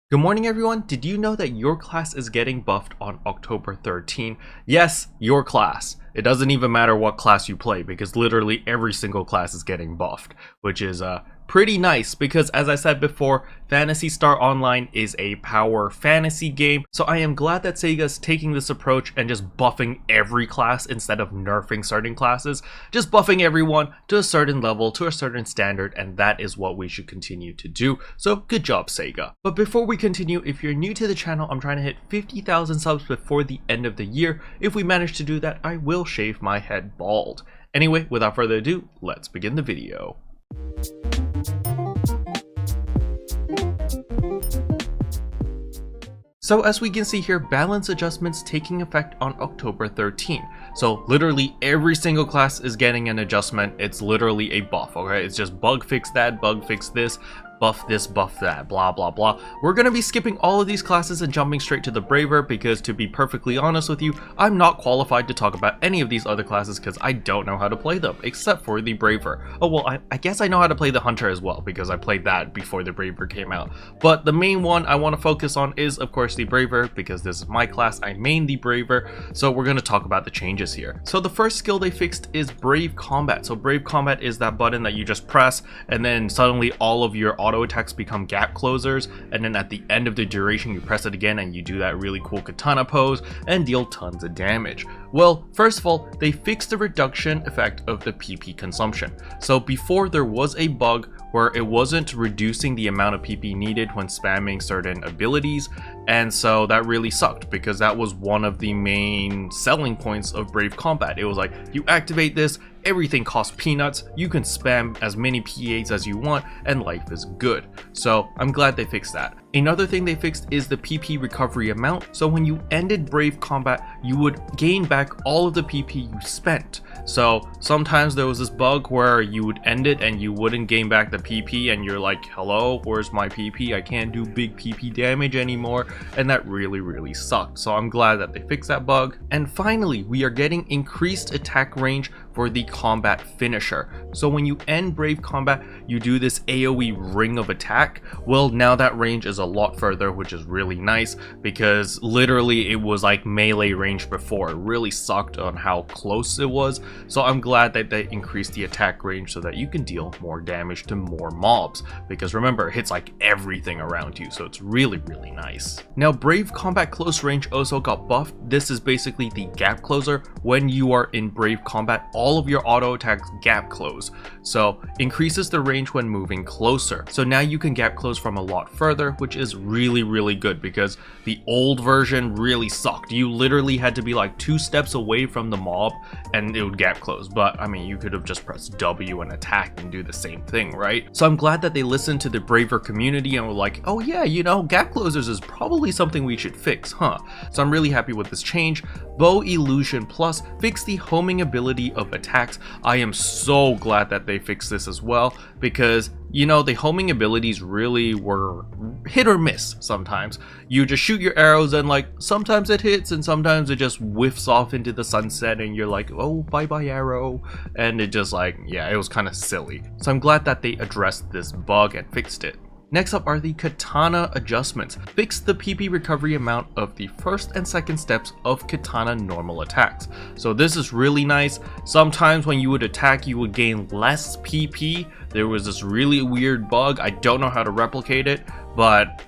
Good morning everyone, did you know that your class is getting buffed on October 13? Yes, your class. It doesn't even matter what class you play because literally every single class is getting buffed, which is pretty nice because as I said before, Phantasy Star Online is a power fantasy game, so I am glad that Sega's taking this approach and just buffing every class instead of nerfing certain classes, just buffing everyone to a certain level, to a certain standard, and that is what we should continue to do, so good job Sega. But before we continue, if you're new to the channel, I'm trying to hit 50,000 subs before the end of the year. If we manage to do that, I will shave my head bald. Anyway, without further ado, let's begin the video. So as we can see here, balance adjustments taking effect on October 13. So literally every single class is getting an adjustment. It's literally a buff, okay? It's just bug fix that, bug fix this, buff this, buff that, blah blah blah. We're gonna be skipping all of these classes and jumping straight to the Braver because, to be perfectly honest with you, I'm not qualified to talk about any of these other classes because I don't know how to play them, except for the Braver. Oh well, I guess I know how to play the Hunter as well because I played that before the Braver came out. But the main one I want to focus on is of course the Braver because this is my class, I main the Braver, so we're gonna talk about the changes here. So the first skill they fixed is Brave Combat. So Brave Combat is that button that you just press and then suddenly all of your auto attacks become gap closers, and then at the end of the duration you press it again and you do that really cool katana pose and deal tons of damage. Well, first of all, they fixed the reduction effect of the PP consumption. So before there was a bug where it wasn't reducing the amount of PP needed when spamming certain abilities, and so that really sucked because that was one of the main selling points of Brave Combat. It was like, you activate this, everything costs peanuts, you can spam as many P8s as you want, and life is good. So I'm glad they fixed that. Another thing they fixed is the PP recovery amount. So when you ended Brave Combat, you would gain back all of the PP you spent. So sometimes there was this bug where you would end it and you wouldn't gain back the PP and you're like, hello, where's my PP? I can't do big PP damage anymore, and that really sucked. So I'm glad that they fixed that bug. And finally, we are getting increased attack range for the combat finisher. So when you end Brave Combat, you do this AoE ring of attack. Well, now that range is a lot further, which is really nice because literally it was like melee range before. It really sucked on how close it was. So I'm glad that they increased the attack range so that you can deal more damage to more mobs, because remember, it hits like everything around you, so it's really nice. Now Brave Combat close range also got buffed. This is basically the gap closer. When you are in Brave Combat, all of your auto attacks gap close, so increases the range when moving closer. So now you can gap close from a lot further, which is really good because the old version really sucked. You literally had to be like 2 steps away from the mob and it would gap close. But I mean, you could have just pressed W and attack and do the same thing, right? So I'm glad that they listened to the Braver community and were like, oh yeah, you know, gap closers is probably something we should fix, huh? So I'm really happy with this change. Bow Illusion Plus fixed the homing ability of attacks. I am so glad that they fixed this as well because, you know, the homing abilities really were hit or miss sometimes. You just shoot your arrows and like sometimes it hits and sometimes it just whiffs off into the sunset and you're like, oh, bye bye arrow, and it just like, yeah, it was kind of silly. So I'm glad that they addressed this bug and fixed it. Next up are the Katana Adjustments. Fix the PP recovery amount of the first and second steps of Katana normal attacks. So this is really nice. Sometimes when you would attack, you would gain less PP. There was this really weird bug. I don't know how to replicate it, but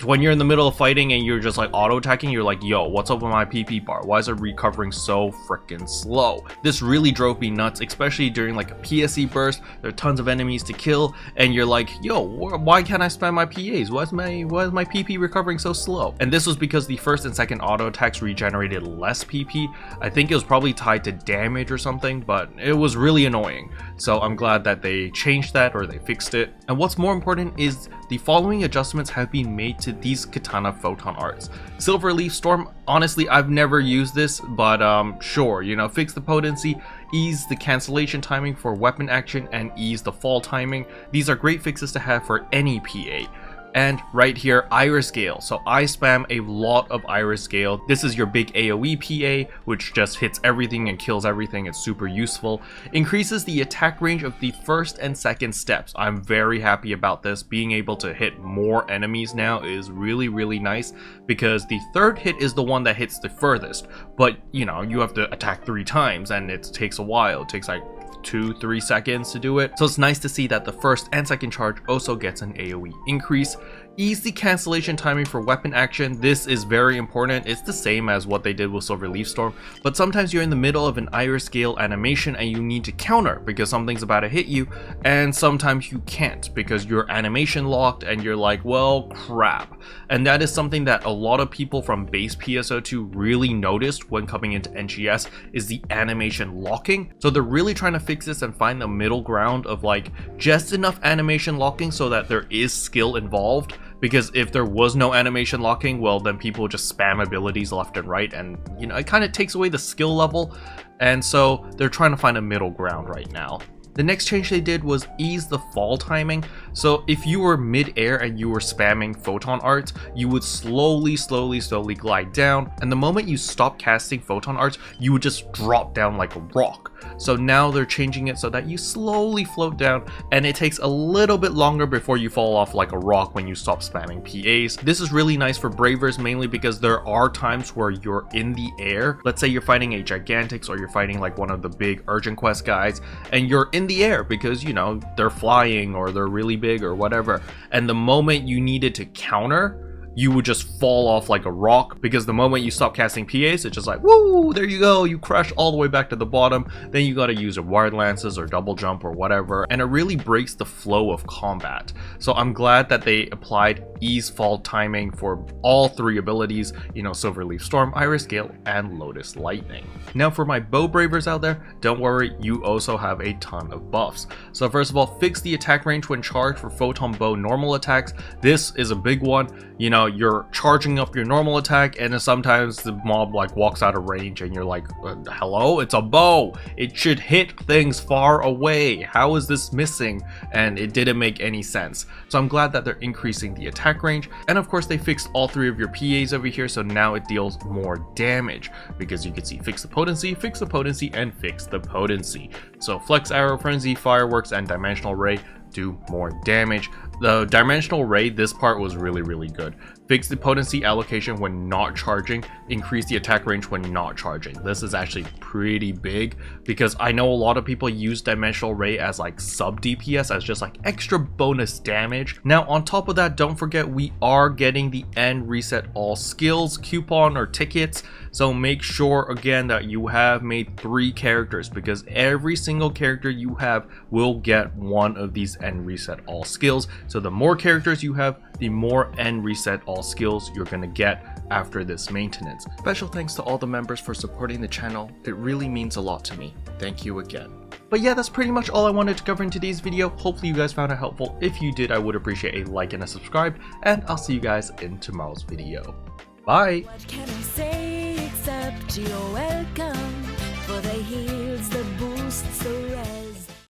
when you're in the middle of fighting and you're just like auto attacking, you're like, yo, what's up with my PP bar? Why is it recovering so freaking slow? This really drove me nuts, especially during like a PSE burst. There are tons of enemies to kill and you're like, yo, why can't I spam my PAs? Why is my PP recovering so slow? And this was because the first and second auto attacks regenerated less PP. I think it was probably tied to damage or something, but it was really annoying. So I'm glad that they changed that, or they fixed it. And what's more important is the following adjustments have been made to these Katana Photon Arts. Silverleaf Storm, honestly I've never used this, but sure, you know, fix the potency, ease the cancellation timing for weapon action, and ease the fall timing. These are great fixes to have for any PA. And right here, Iris Gale. So I spam a lot of Iris Gale. This is your big AoE PA, which just hits everything and kills everything. It's super useful. Increases the attack range of the first and second steps. I'm very happy about this. Being able to hit more enemies now is really, really nice, because the third hit is the one that hits the furthest. But, you know, you have to attack 3 times and it takes a while. It takes like 2-3 seconds to do it. So it's nice to see that the first and second charge also gets an AoE increase. Easy cancellation timing for weapon action. This is very important. It's the same as what they did with Silverleaf Storm, but sometimes you're in the middle of an Iris Gale animation and you need to counter because something's about to hit you, and sometimes you can't because you're animation locked and you're like, well, crap. And that is something that a lot of people from base PSO2 really noticed when coming into NGS, is the animation locking. So they're really trying to fix this and find the middle ground of like just enough animation locking so that there is skill involved. Because if there was no animation locking, well, then people just spam abilities left and right, and you know, it kind of takes away the skill level. And so they're trying to find a middle ground right now. The next change they did was ease the fall timing. So if you were mid-air and you were spamming photon arts, you would slowly glide down, and the moment you stop casting photon arts, you would just drop down like a rock. So now they're changing it so that you slowly float down, and it takes a little bit longer before you fall off like a rock when you stop spamming PAs. This is really nice for Bravers, mainly because there are times where you're in the air. Let's say you're fighting a Gigantix, or you're fighting like one of the big Urgent Quest guys, and you're in the air because, you know, they're flying or they're really big or whatever, and the moment you needed to counter, you would just fall off like a rock, because the moment you stop casting PAs, it's just like, woo, there you go, you crash all the way back to the bottom. Then you gotta use a Wired Lances or double jump or whatever, and it really breaks the flow of combat. So I'm glad that they applied ease fall timing for all 3 abilities, you know, Silverleaf Storm, Iris Gale, and Lotus Lightning. Now for my bow bravers out there, don't worry, you also have a ton of buffs. So first of all, fix the attack range when charged for photon bow normal attacks. This is a big one. You know, you're charging up your normal attack, and then sometimes the mob like walks out of range and you're like, hello, it's a bow, it should hit things far away, how is this missing? And it didn't make any sense. So I'm glad that they're increasing the attack range, and of course they fixed all 3 of your PAs over here, so now it deals more damage, because you can see fix the potency, and fix the potency. So Flex Arrow, Frenzy, Fireworks, and Dimensional Ray do more damage. The Dimensional Ray, this part was really good. Fix the potency allocation when not charging, increase the attack range when not charging. This is actually pretty big, because I know a lot of people use Dimensional Ray as like sub DPS, as just like extra bonus damage. Now on top of that, don't forget we are getting the End Reset All Skills coupon or tickets, so make sure again that you have made 3 characters, because every single character you have will get one of these End Reset All Skills. So the more characters you have, the more End Reset All Skills you're gonna get after this maintenance. Special thanks to all the members for supporting the channel. It really means a lot to me. Thank you again. But yeah, that's pretty much all I wanted to cover in today's video. Hopefully you guys found it helpful. If you did, I would appreciate a like and a subscribe, and I'll see you guys in tomorrow's video. Bye! What can I say except you're welcome for the heals, the boosts, the